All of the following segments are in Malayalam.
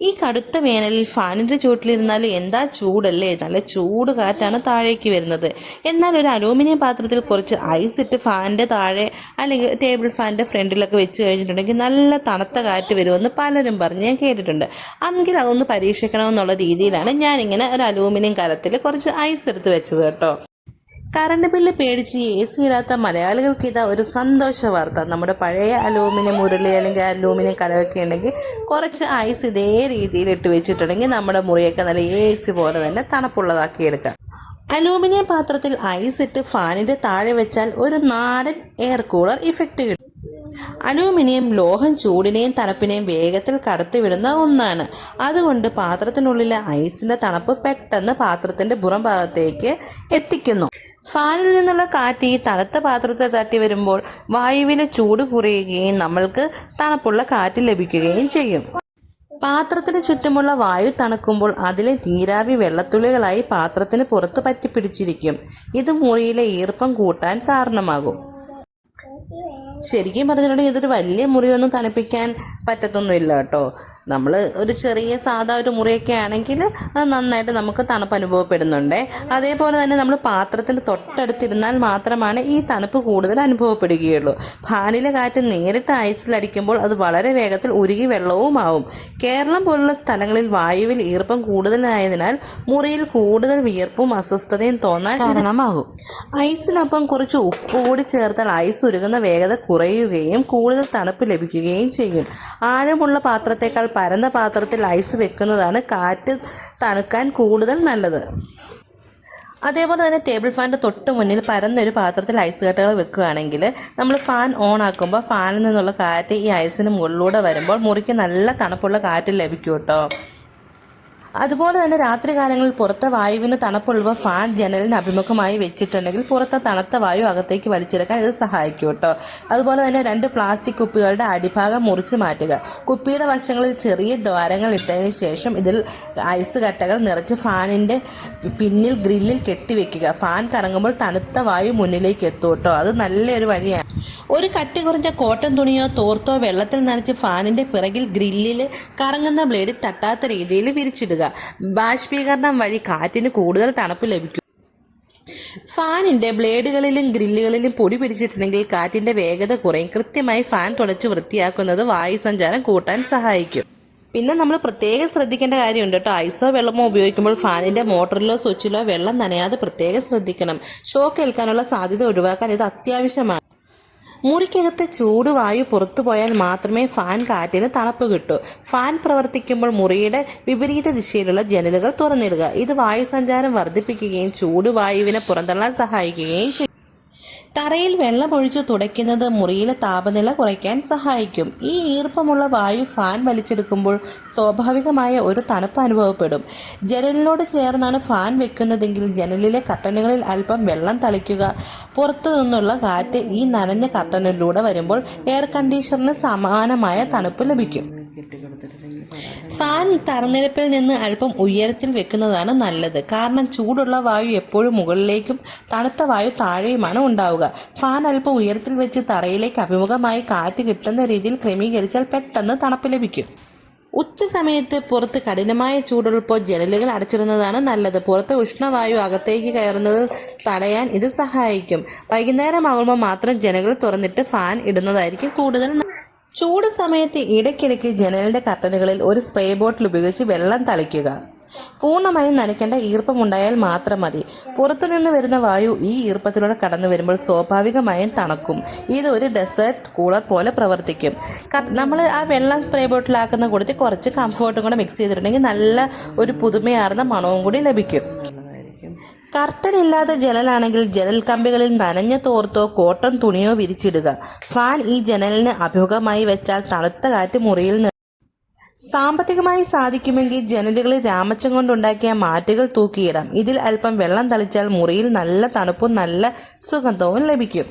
ഈ കടുത്ത വേനലിൽ ഫാനിൻ്റെ ചുവട്ടിലിരുന്നാൽ എന്താ ചൂടല്ലേ, നല്ല ചൂട് കാറ്റാണ് താഴേക്ക് വരുന്നത്. എന്നാൽ ഒരു അലൂമിനിയം പാത്രത്തിൽ കുറച്ച് ഐസ് ഇട്ട് ഫാനിൻ്റെ താഴെ അല്ലെങ്കിൽ ടേബിൾ ഫാനിൻ്റെ ഫ്രണ്ടിലൊക്കെ വെച്ച് കഴിഞ്ഞിട്ടുണ്ടെങ്കിൽ നല്ല തണുത്ത കാറ്റ് വരുമെന്ന് പലരും പറഞ്ഞ് ഞാൻ കേട്ടിട്ടുണ്ട്. എങ്കിൽ അതൊന്ന് പരീക്ഷിക്കണമെന്നുള്ള രീതിയിലാണ് ഞാനിങ്ങനെ ഒരു അലൂമിനിയം കലത്തിൽ കുറച്ച് ഐസ് എടുത്ത് വെച്ചത് കേട്ടോ. കറണ്ട് ബില്ല് പേടിച്ച് AC ഇല്ലാത്ത മലയാളികൾക്ക് ഇതാ ഒരു സന്തോഷ വാർത്ത. നമ്മുടെ പഴയ അലൂമിനിയം ഉരുളി അല്ലെങ്കിൽ അലൂമിനിയം കലമൊക്കെ ഉണ്ടെങ്കിൽ കുറച്ച് ഐസ് ഇതേ രീതിയിൽ ഇട്ട് വെച്ചിട്ടുണ്ടെങ്കിൽ നമ്മുടെ മുറിയൊക്കെ നല്ല AC പോലെ തന്നെ തണുപ്പുള്ളതാക്കി എടുക്കാം. അലൂമിനിയം പാത്രത്തിൽ ഐസ് ഇട്ട് ഫാനിൻ്റെ താഴെ വെച്ചാൽ ഒരു നാടൻ എയർ കൂളർ ഇഫക്റ്റ് കിട്ടും. അലൂമിനിയം ലോഹം ചൂടിനെയും തണുപ്പിനെയും വേഗത്തിൽ കടത്തിവിടുന്ന ഒന്നാണ്. അതുകൊണ്ട് പാത്രത്തിനുള്ളിലെ ഐസിൻ്റെ തണുപ്പ് പെട്ടെന്ന് പാത്രത്തിൻ്റെ പുറം ഭാഗത്തേക്ക് എത്തിക്കുന്നു. ഫാനിൽ നിന്നുള്ള കാറ്റ് ഈ തണുത്ത പാത്രത്തിൽ തട്ടി വരുമ്പോൾ വായുവിലെ ചൂട് കുറയുകയും നമ്മൾക്ക് തണുപ്പുള്ള കാറ്റ് ലഭിക്കുകയും ചെയ്യും. പാത്രത്തിന് ചുറ്റുമുള്ള വായു തണുക്കുമ്പോൾ അതിലെ നീരാവി വെള്ളത്തുള്ളികളായി പാത്രത്തിന് പുറത്ത് പറ്റിപ്പിടിച്ചിരിക്കും. ഇത് മുറിയിലെ ഈർപ്പം കൂട്ടാൻ കാരണമാകും. ശരിക്കും പറഞ്ഞിട്ടുണ്ടെങ്കിൽ ഇതൊരു വലിയ മുറിയൊന്നും തണുപ്പിക്കാൻ പറ്റത്തൊന്നുമില്ല കേട്ടോ. നമ്മൾ ഒരു ചെറിയ സാധാ ഒരു മുറിയൊക്കെ ആണെങ്കിൽ നന്നായിട്ട് നമുക്ക് തണുപ്പ് അനുഭവപ്പെടുന്നുണ്ട്. അതേപോലെ തന്നെ നമ്മൾ പാത്രത്തിന് തൊട്ടടുത്തിരുന്നാൽ മാത്രമാണ് ഈ തണുപ്പ് കൂടുതൽ അനുഭവപ്പെടുകയുള്ളൂ. ഫാനിലെ കാറ്റ് നേരിട്ട് ഐസിലടിക്കുമ്പോൾ അത് വളരെ വേഗത്തിൽ ഉരുകി വെള്ളവുമാവും. കേരളം പോലുള്ള സ്ഥലങ്ങളിൽ വായുവിൽ ഈർപ്പം കൂടുതലായതിനാൽ മുറിയിൽ കൂടുതൽ വിയർപ്പും അസ്വസ്ഥതയും തോന്നാൻ കാരണമാകും. ഐസിനൊപ്പം കുറച്ച് ഉപ്പ് കൂടി ചേർത്താൽ ഐസ് ഉരുകുന്ന വേഗത കുറയുകയും കൂടുതൽ തണുപ്പ് ലഭിക്കുകയും ചെയ്യും. ആഴമുള്ള പാത്രത്തേക്കാൾ പരന്ന പാത്രത്തിൽ ഐസ് വെക്കുന്നതാണ് കാറ്റ് തണുക്കാൻ കൂടുതൽ നല്ലത്. അതേപോലെ തന്നെ ടേബിൾ ഫാനിൻ്റെ തൊട്ട് മുന്നിൽ പരന്നൊരു പാത്രത്തിൽ ഐസ് കട്ടകൾ വെക്കുകയാണെങ്കിൽ നമ്മൾ ഫാൻ ഓൺ ആക്കുമ്പോൾ ഫാനിൽ നിന്നുള്ള കാറ്റ് ഈ ഐസിന് മുകളിലൂടെ വരുമ്പോൾ മുറിക്ക് നല്ല തണുപ്പുള്ള കാറ്റ് ലഭിക്കും കേട്ടോ. അതുപോലെ തന്നെ രാത്രി കാലങ്ങളിൽ പുറത്തെ വായുവിന് തണുപ്പുള്ളവ ഫാൻ ജനലിന് അഭിമുഖമായി വെച്ചിട്ടുണ്ടെങ്കിൽ പുറത്തെ തണുത്ത വായു അകത്തേക്ക് വലിച്ചെടുക്കാൻ ഇത് സഹായിക്കും കേട്ടോ. അതുപോലെ തന്നെ 2 പ്ലാസ്റ്റിക് കുപ്പികളുടെ അടിഭാഗം മുറിച്ച് മാറ്റുക. കുപ്പിയുടെ വശങ്ങളിൽ ചെറിയ ദ്വാരങ്ങൾ ഇട്ടതിന് ശേഷം ഇതിൽ ഐസ് കട്ടകൾ നിറച്ച് ഫാനിൻ്റെ പിന്നിൽ ഗ്രില്ലിൽ കെട്ടിവെക്കുക. ഫാൻ കറങ്ങുമ്പോൾ തണുത്ത വായു മുന്നിലേക്ക് എത്തും കേട്ടോ. അത് നല്ലൊരു വഴിയാണ്. ഒരു കട്ടി കുറഞ്ഞ കോട്ടൺ തുണിയോ തോർത്തോ വെള്ളത്തിൽ നനച്ച് ഫാനിൻ്റെ പിറകിൽ ഗ്രില്ലിൽ കറങ്ങുന്ന ബ്ലേഡിൽ തട്ടാത്ത രീതിയിൽ വിരിച്ചിടുക. ബാഷ്പീകരണം വഴി കാറ്റിന് കൂടുതൽ തണുപ്പ് ലഭിക്കും. ഫാനിൻ്റെ ബ്ലേഡുകളിലും ഗ്രില്ലുകളിലും പൊടി പിടിച്ചിട്ടുണ്ടെങ്കിൽ കാറ്റിൻ്റെ വേഗത കുറയും. കൃത്യമായി ഫാൻ തുടച്ച് വൃത്തിയാക്കുന്നത് വായു സഞ്ചാരം കൂട്ടാൻ സഹായിക്കും. പിന്നെ നമ്മൾ പ്രത്യേകം ശ്രദ്ധിക്കേണ്ട കാര്യമുണ്ട് കേട്ടോ. ഐസോ വെള്ളമോ ഉപയോഗിക്കുമ്പോൾ ഫാനിൻ്റെ മോട്ടറിലോ സ്വിച്ചിലോ വെള്ളം നനയാതെ പ്രത്യേകം ശ്രദ്ധിക്കണം. ഷോക്ക് ഏൽക്കാനുള്ള സാധ്യത ഒഴിവാക്കാൻ ഇത് അത്യാവശ്യമാണ്. മുറിക്കകത്തെ ചൂടുവായു പുറത്തു പോയാൽ മാത്രമേ ഫാൻ കാറ്റിന് തണുപ്പ് കിട്ടൂ. ഫാൻ പ്രവർത്തിക്കുമ്പോൾ മുറിയുടെ വിപരീത ദിശയിലുള്ള ജനലുകൾ തുറന്നിടുക. ഇത് വായുസഞ്ചാരം വർദ്ധിപ്പിക്കുകയും ചൂടുവായുവിനെ പുറന്തള്ളാൻ സഹായിക്കുകയും ചെയ്യും. തറയിൽ വെള്ളമൊഴിച്ച് തുടയ്ക്കുന്നത് മുറിയിലെ താപനില കുറയ്ക്കാൻ സഹായിക്കും. ഈ ഈർപ്പമുള്ള വായു ഫാൻ വലിച്ചെടുക്കുമ്പോൾ സ്വാഭാവികമായ ഒരു തണുപ്പ് അനുഭവപ്പെടും. ജനലിനോട് ചേർന്നാണ് ഫാൻ വെക്കുന്നതെങ്കിൽ ജനലിലെ കർട്ടനുകളിൽ അല്പം വെള്ളം തളിക്കുക. പുറത്തു നിന്നുള്ള കാറ്റ് ഈ നനഞ്ഞ കർട്ടനിലൂടെ വരുമ്പോൾ എയർ കണ്ടീഷണറിന് സമാനമായ തണുപ്പ് ലഭിക്കും. ഫാൻ തറനിരപ്പിൽ നിന്ന് അല്പം ഉയരത്തിൽ വെക്കുന്നതാണ് നല്ലത്. കാരണം ചൂടുള്ള വായു എപ്പോഴും മുകളിലേക്കും തണുത്ത വായു താഴെയുമാണ് ഉണ്ടാവുക. ഫാൻ അല്പം ഉയരത്തിൽ വെച്ച് തറയിലേക്ക് അഭിമുഖമായി കാറ്റ് കിട്ടുന്ന രീതിയിൽ ക്രമീകരിച്ചാൽ പെട്ടെന്ന് തണുപ്പ് ലഭിക്കും. ഉച്ച സമയത്ത് പുറത്ത് കഠിനമായ ചൂടുള്ളപ്പോൾ ജനലുകൾ അടച്ചിടുന്നതാണ് നല്ലത്. പുറത്ത് ഉഷ്ണവായു അകത്തേക്ക് കയറുന്നത് തടയാൻ ഇത് സഹായിക്കും. വൈകുന്നേരമാകുമ്പോൾ മാത്രം ജനലുകൾ തുറന്നിട്ട് ഫാൻ ഇടുന്നതായിരിക്കും കൂടുതൽ. ചൂട് സമയത്ത് ഇടയ്ക്കിടയ്ക്ക് ജനലിൻ്റെ കർട്ടനുകളിൽ ഒരു സ്പ്രേ ബോട്ടിൽ ഉപയോഗിച്ച് വെള്ളം തളിക്കുക. പൂർണ്ണമായും നനയ്ക്കേണ്ട ഈർപ്പമുണ്ടായാൽ മാത്രം മതി. പുറത്തുനിന്ന് വരുന്ന വായു ഈ ഈർപ്പത്തിലൂടെ കടന്നു വരുമ്പോൾ സ്വാഭാവികമായും തണുക്കും. ഇത് ഒരു ഡെസേർട്ട് കൂളർ പോലെ പ്രവർത്തിക്കും. നമ്മൾ ആ വെള്ളം സ്പ്രേ ബോട്ടിലാക്കുന്ന കൂടത്തിൽ കുറച്ച് കംഫർട്ടും കൂടെ മിക്സ് ചെയ്തിട്ടുണ്ടെങ്കിൽ നല്ല ഒരു പുതുമയാർന്ന മണവും കൂടി ലഭിക്കും. കർട്ടൻ ഇല്ലാത്ത ജനലാണെങ്കിൽ ജനൽ കമ്പികളിൽ നനഞ്ഞ തോർത്തോ കോട്ടൺ തുണിയോ വിരിച്ചിടുക. ഫാൻ ഈ ജനലിന് അഭിമുഖമായി വെച്ചാൽ തണുത്ത കാറ്റ് മുറിയിൽ സാമ്പത്തികമായി സാധിക്കുമെങ്കിൽ ജനലുകളിൽ രാമച്ചം കൊണ്ടുണ്ടാക്കിയ മാറ്റുകൾ തൂക്കിയിടാം. ഇതിൽ അല്പം വെള്ളം തളിച്ചാൽ മുറിയിൽ നല്ല തണുപ്പും നല്ല സുഗന്ധവും ലഭിക്കും.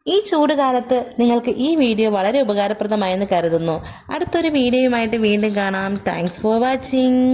ഈ ചൂടുകാലത്ത് നിങ്ങൾക്ക് ഈ വീഡിയോ വളരെ ഉപകാരപ്രദമായെന്ന് കരുതുന്നു. അടുത്തൊരു വീഡിയോയുമായിട്ട് വീണ്ടും കാണാം. Thanks for watching.